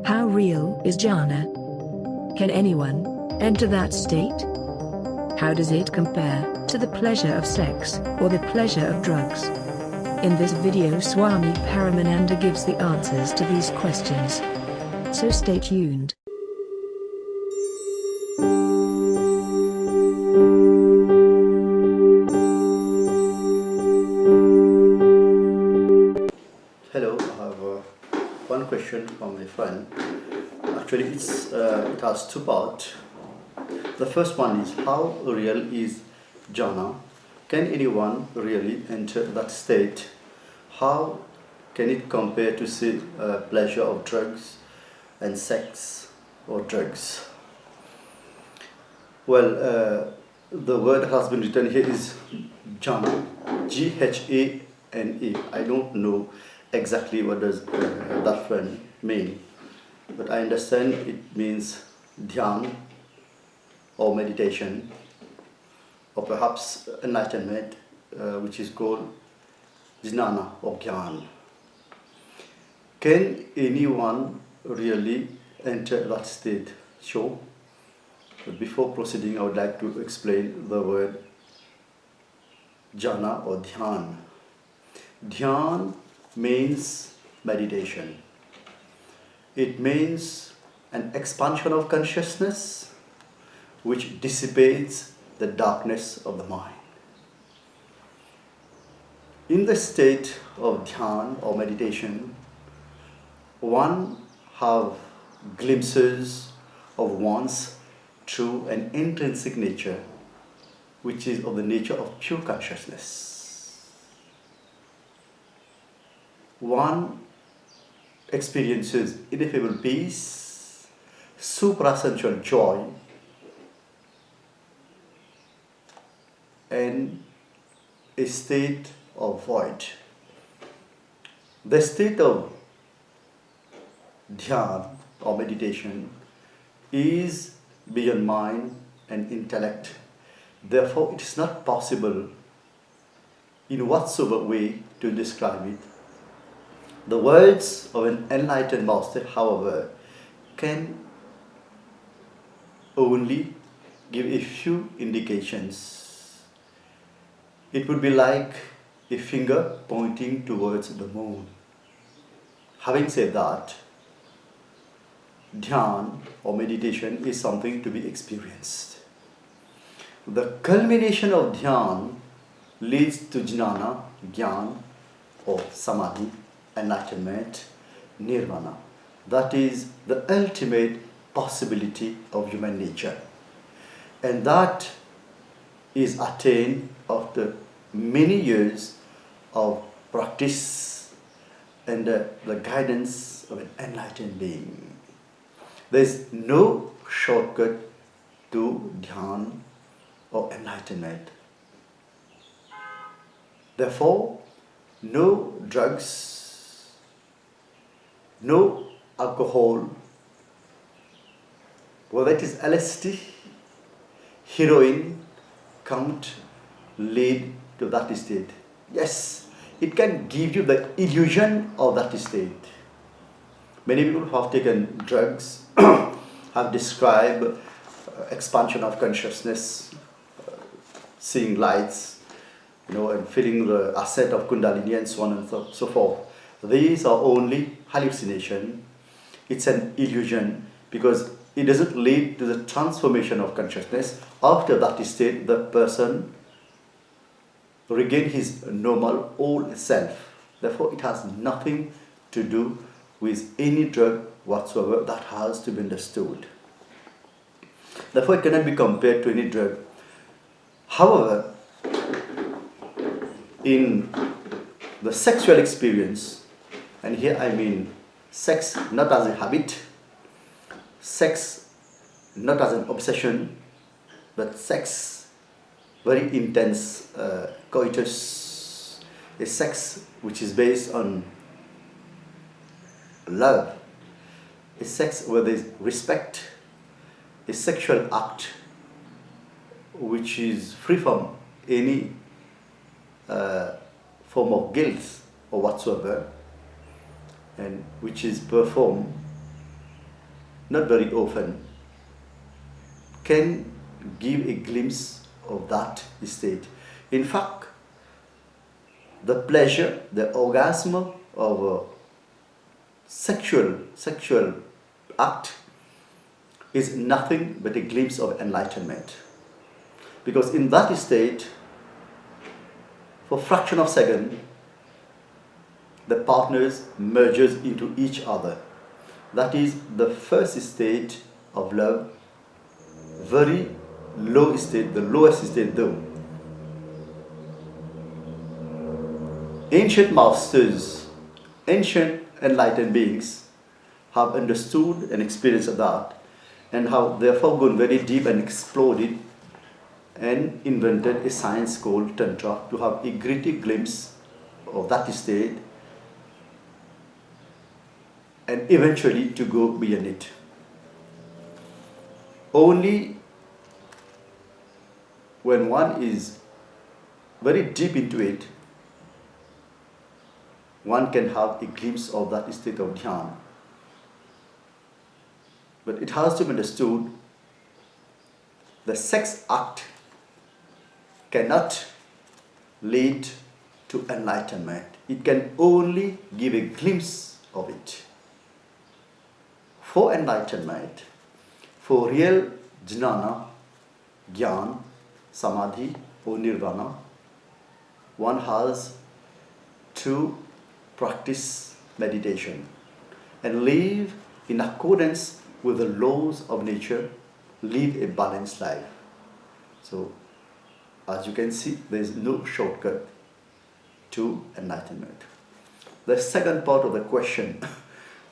How real is jhana? Can anyone enter that state? How does it compare to the pleasure of sex or the pleasure of drugs? In this video, Swami Paramananda gives the answers to these questions. So stay tuned. Hello, I have one question from my friend. Actually, it has two parts. The first one is, how real is jhana? Can anyone really enter that state? How can it compare to, say, pleasure of drugs and sex or drugs? Well, the word that has been written here is jhana, G-H-A-N-A. I don't know exactly what does that friend mean, but I understand it means Dhyana or meditation, or perhaps enlightenment, which is called Jnana or Jnana. Can anyone really enter that state? Sure. But before proceeding, I would like to explain the word jhana or dhyan. Dhyan means meditation. It means an expansion of consciousness which dissipates the darkness of the mind. In the state of dhyan or meditation, one have glimpses of one's true and intrinsic nature, which is of the nature of pure consciousness. One experiences ineffable peace, suprasensual joy, and a state of void. The state of dhyan or meditation is beyond mind and intellect. Therefore, it is not possible in whatsoever way to describe it. The words of an enlightened master, however, can only give a few indications. It would be like a finger pointing towards the moon. Having said that, dhyan or meditation is something to be experienced. The culmination of dhyan leads to jnana, jnana, or samadhi, enlightenment, nirvana. That is the ultimate possibility of human nature. And that is attained after many years of practice and the guidance of an enlightened being. There is no shortcut to dhyan or enlightenment. Therefore, no drugs, no alcohol, whether it is LSD, heroin, can't lead to that state. Yes, it can give you the illusion of that state. Many people who have taken drugs have described expansion of consciousness, seeing lights, and feeling the ascent of Kundalini and so on and so forth. These are only hallucination. It's an illusion because it doesn't lead to the transformation of consciousness. After that state, the person regains his normal old self. Therefore, it has nothing to do with any drug whatsoever. That has to be understood. Therefore, it cannot be compared to any drug. However, in the sexual experience, and here I mean sex not as a habit, sex not as an obsession, but sex, very intense coitus, a sex which is based on love, a sex where there is respect, a sexual act which is free from any form of guilt or whatsoever, and which is performed not very often, can give a glimpse of that state. In fact, the pleasure, the orgasm of a sexual act is nothing but a glimpse of enlightenment. Because in that state, for a fraction of a second, the partners merges into each other. That is the first state of love, very low state, the lowest state though. Ancient masters, ancient enlightened beings have understood and experienced that, and have therefore gone very deep and explored it and invented a science called Tantra to have a gritty glimpse of that state and eventually to go beyond it. Only when one is very deep into it, one can have a glimpse of that state of Dhyana. But it has to be understood, the sex act cannot lead to enlightenment. It can only give a glimpse of it. For enlightenment, for real Jnana, Jnana, Samadhi or Nirvana, one has to practice meditation and live in accordance with the laws of nature, live a balanced life. So, as you can see, there is no shortcut to enlightenment. The second part of the question,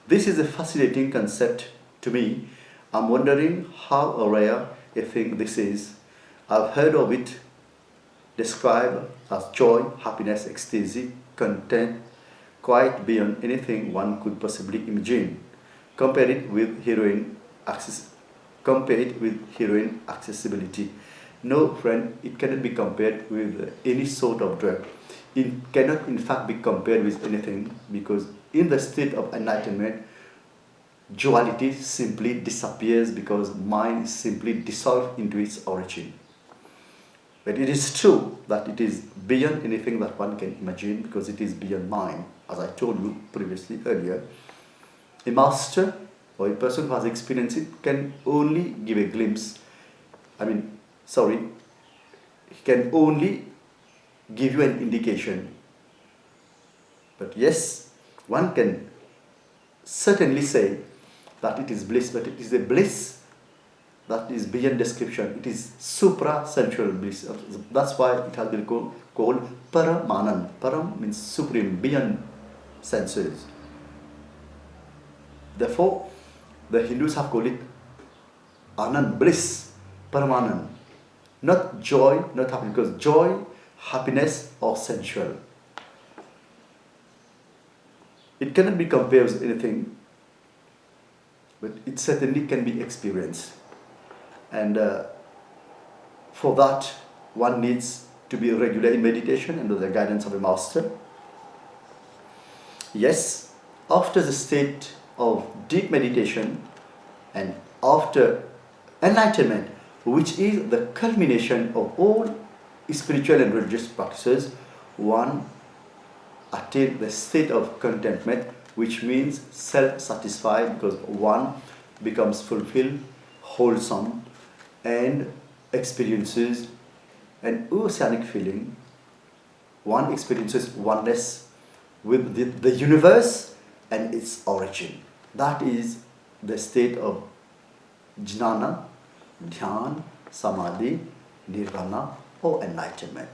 this is a fascinating concept to me. I'm wondering how rare a thing this is. I've heard of it described as joy, happiness, ecstasy, content, quite beyond anything one could possibly imagine. Compare it with heroin accessibility. No, friend, it cannot be compared with any sort of drug. It cannot in fact be compared with anything, because in the state of enlightenment, duality simply disappears because mind is simply dissolved into its origin. But it is true that it is beyond anything that one can imagine, because it is beyond mind. As I told you previously earlier, a master or a person who has experienced it can only give a glimpse. He can only give you an indication. But yes, one can certainly say that it is bliss, but it is a bliss that is beyond description. It is supra-sensual bliss. That's why it has been called Paramananda. Param means supreme, beyond senses. Therefore, the Hindus have called it Anand, bliss, Paramananda. Not joy, not happiness, because joy, happiness are sensual. It cannot be compared with anything, but it certainly can be experienced. And for that, one needs to be regular in meditation under the guidance of a master. Yes, after the state of deep meditation and after enlightenment, which is the culmination of all spiritual and religious practices, one attains the state of contentment, which means self-satisfied, because one becomes fulfilled, wholesome, and experiences an oceanic feeling. One experiences oneness with the universe and its origin. That is the state of Jnana, Dhyana, Samadhi, Nirvana or enlightenment.